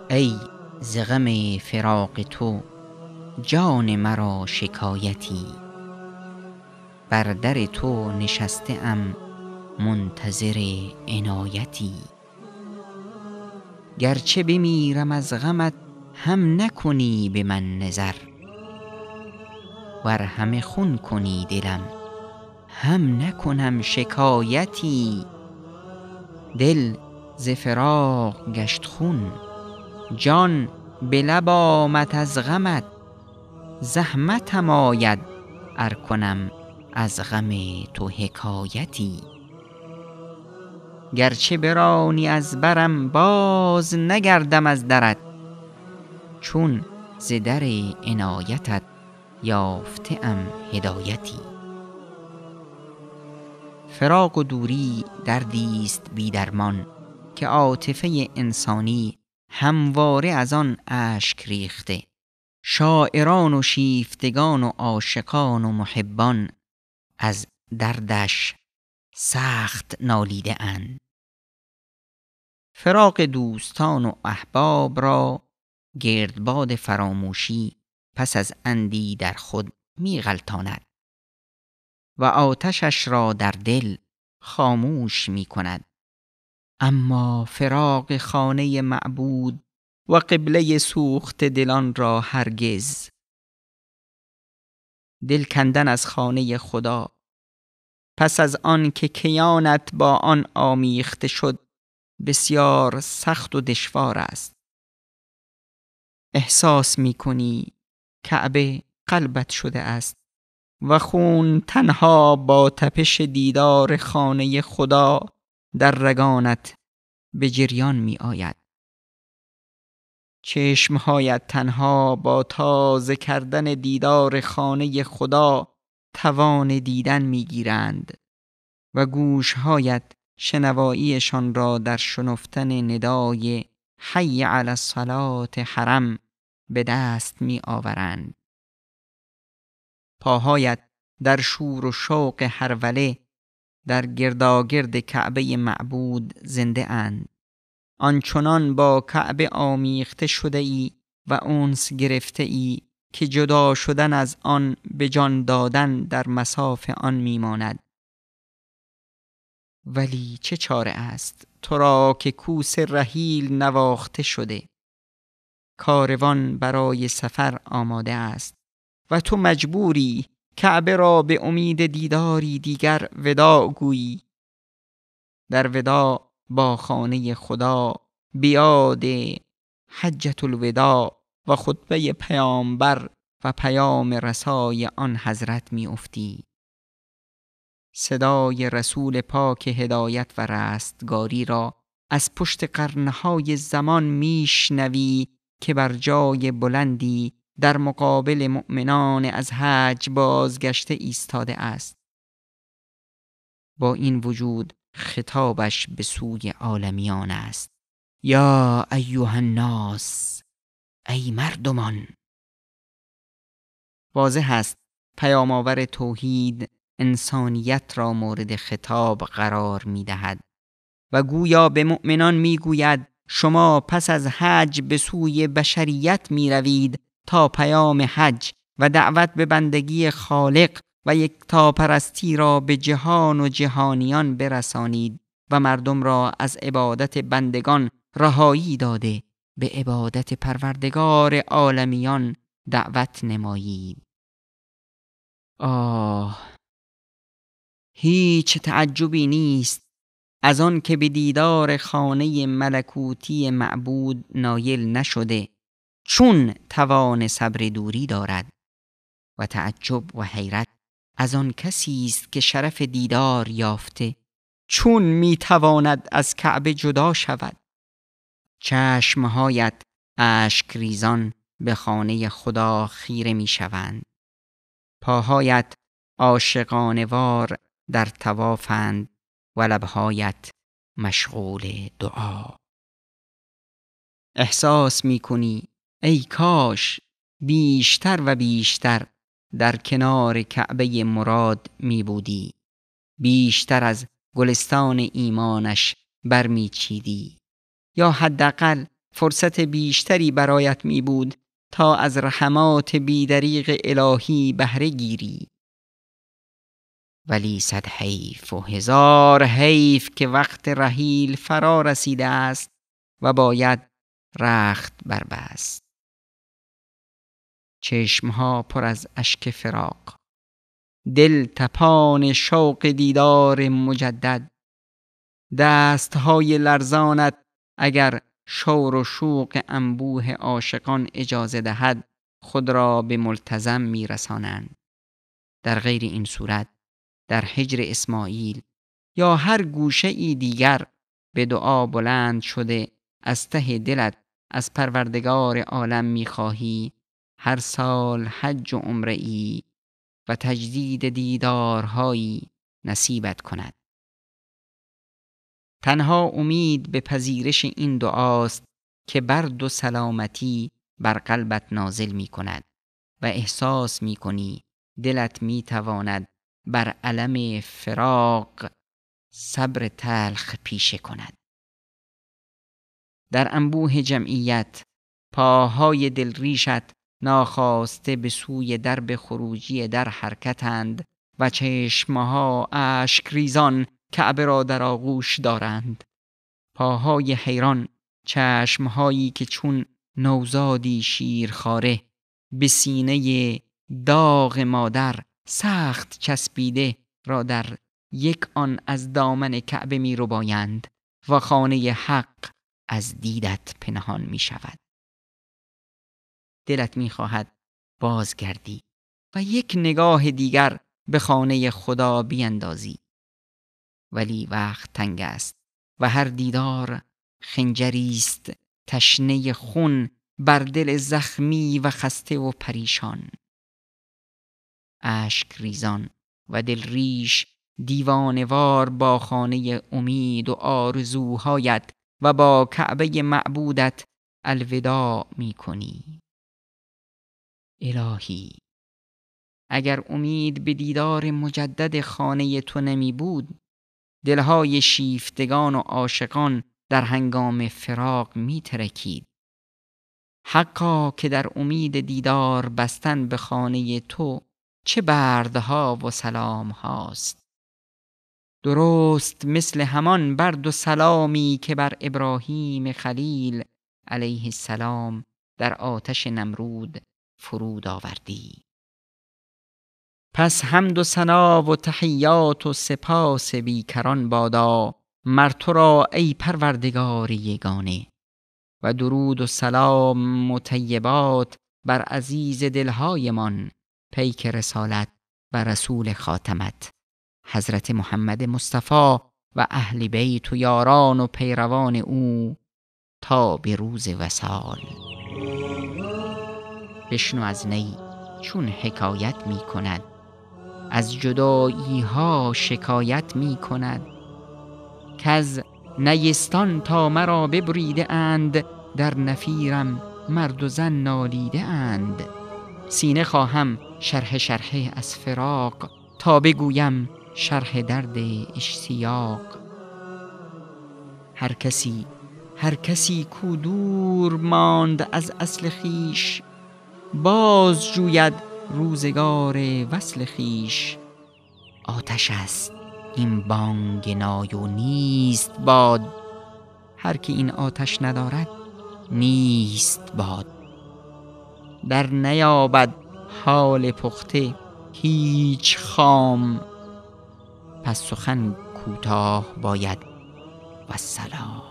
ای ز غم فراق تو جان مرا شکایتی، بر در تو نشسته ام منتظر عنایتی. گرچه بمیرم از غمت هم نکنی به من نظر، ور همه خون کنی دلم هم نکنم شکایتی. دل ز فراق گشت خون، جان به لب آمد از غمت. زحمتم آید ار کنم از غم تو حکایتی. گرچه برانی از برم باز نگردم از درت، چون ز در عنایتت یافته ام هدایتی. فراق و دوری دردیست بی درمان، که عاطفه انسانی همواره از آن اشک ریخته. شاعران و شیفتگان و عاشقان و محبان از دردش سخت نالیده اند. فراق دوستان و احباب را گردباد فراموشی پس از اندی در خود می غلطاند و آتشش را در دل خاموش می کند. اما فراق خانه معبود و قبله سوخت دلان را هرگز. دل کندن از خانه خدا پس از آن که کیانت با آن آمیخته شد بسیار سخت و دشوار است. احساس می کنی کعبه قلبت شده است و خون تنها با تپش دیدار خانه خدا در رگانت به جریان می آید. چشمهایت تنها با تازه کردن دیدار خانه خدا توان دیدن می گیرند و گوشهایت شنواییشان را در شنفتن ندای حی علی الصلاة حرم به دست می آورند. پاهایت در شور و شوق هروله در گرداگرد کعبه معبود زنده اند. آنچنان با کعبه آمیخته شده ای و انس گرفته ای که جدا شدن از آن به جان دادن در مصاف آن میماند. ولی چه چاره است تو را که کوس رحیل نواخته شده؟ کاروان برای سفر آماده است و تو مجبوری کعبه را به امید دیداری دیگر وداع گویی. در وداع با خانه خدا بیاد حجة الوداع و خطبه پیامبر و پیام رسای آن حضرت می افتی. صدای رسول پاک هدایت و رستگاری را از پشت قرنهای زمان میشنوی که بر جای بلندی در مقابل مؤمنان از حج بازگشته ایستاده است. با این وجود خطابش به سوی عالمیان است. یا ایها الناس، ای مردمان. واضح است پیام آور توحید انسانیت را مورد خطاب قرار می دهد و گویا به مؤمنان می گوید شما پس از حج به سوی بشریت می روید تا پیام حج و دعوت به بندگی خالق و یکتاپرستی را به جهان و جهانیان برسانید و مردم را از عبادت بندگان رهایی داده به عبادت پروردگار عالمیان دعوت نمایید. هیچ تعجبی نیست از آن که به دیدار خانه ملکوتی معبود نایل نشده چون توان صبر دوری دارد و تعجب و حیرت از آن کسی است که شرف دیدار یافته چون میتواند از کعبه جدا شود. چشمهایت اشک ریزان به خانه خدا خیره میشوند. پاهایت عاشقانه وار در طوافند و لبهایت مشغول دعا. احساس می کنی ای کاش بیشتر و بیشتر در کنار کعبه مراد می بودی، بیشتر از گلستان ایمانش برمی چیدی، یا حداقل فرصت بیشتری برایت می بود تا از رحمات بیدریغ الهی بهره گیری. ولی 100 حیف و 1000 حیف که وقت رحیل فرا رسیده است و باید رخت بربست. چشمها پر از اشک فراق، دل تپان شوق دیدار مجدد، دستهای لرزانت اگر شور و شوق انبوه عاشقان اجازه دهد خود را به ملتزم می رسانند. در غیر این صورت در حجر اسماعیل یا هر گوشه ای دیگر به دعا بلند شده از ته دلت از پروردگار عالم می خواهی هر سال حج و عمره‌ای و تجدید دیدارهایی نصیبت کند. تنها امید به پذیرش این دعاست که برد و سلامتی بر قلبت نازل می کند و احساس می کنی دلت می تواند بر الم فراق صبر تلخ پیشه کند. در انبوه جمعیت پاهای دلریشت ناخواسته به سوی درب خروجی در حرکتند و چشمها اشک ریزان کعبه را در آغوش دارند. پاهای حیران، چشمهایی که چون نوزادی شیرخواره به سینه داغ مادر سخت چسبیده را در یک آن از دامن کعبه می ربایند و خانه حق از دیدت پنهان می شود. دلت می خواهد بازگردی و یک نگاه دیگر به خانه خدا بیندازی، ولی وقت تنگ است و هر دیدار خنجری است تشنه خون بر دل زخمی و خسته و پریشان. اشک ریزان و دل ریش دیوانوار با خانه امید و آرزوهایت و با کعبه معبودت الوداع می کنی. الهی، اگر امید به دیدار مجدد خانه تو نمی بود، دلهای شیفتگان و عاشقان در هنگام فراق می ترکید. حقا که در امید دیدار بستن به خانه تو چه بردها و سلام هاست. درست مثل همان برد و سلامی که بر ابراهیم خلیل علیه السلام در آتش نمرود فرود آوردی. پس حمد و ثنا و تحیات و سپاس بیکران بادا مر تو را ای پروردگار یگانه، و درود و سلام و طیبات بر عزیز دلهایمان پیک رسالت و رسول خاتمت حضرت محمد مصطفی و اهل بیت و یاران و پیروان او تا به روز وصال. بشنو از نی چون حکایت می کند، از جدایی ها شکایت می کند، که از نیستان تا مرا ببریده اند، در نفیرم مرد و زن نالیده اند. سینه خواهم شرح از فراق، تا بگویم شرح درد اشتیاق. هر کسی کو دور ماند از اصل خیش، باز جوید روزگار وصل خیش. آتش است این بانگ نای و نیست باد، هر که این آتش ندارد نیست باد. در نیابد حال پخته هیچ خام، پس سخن کوتاه باید والسلام.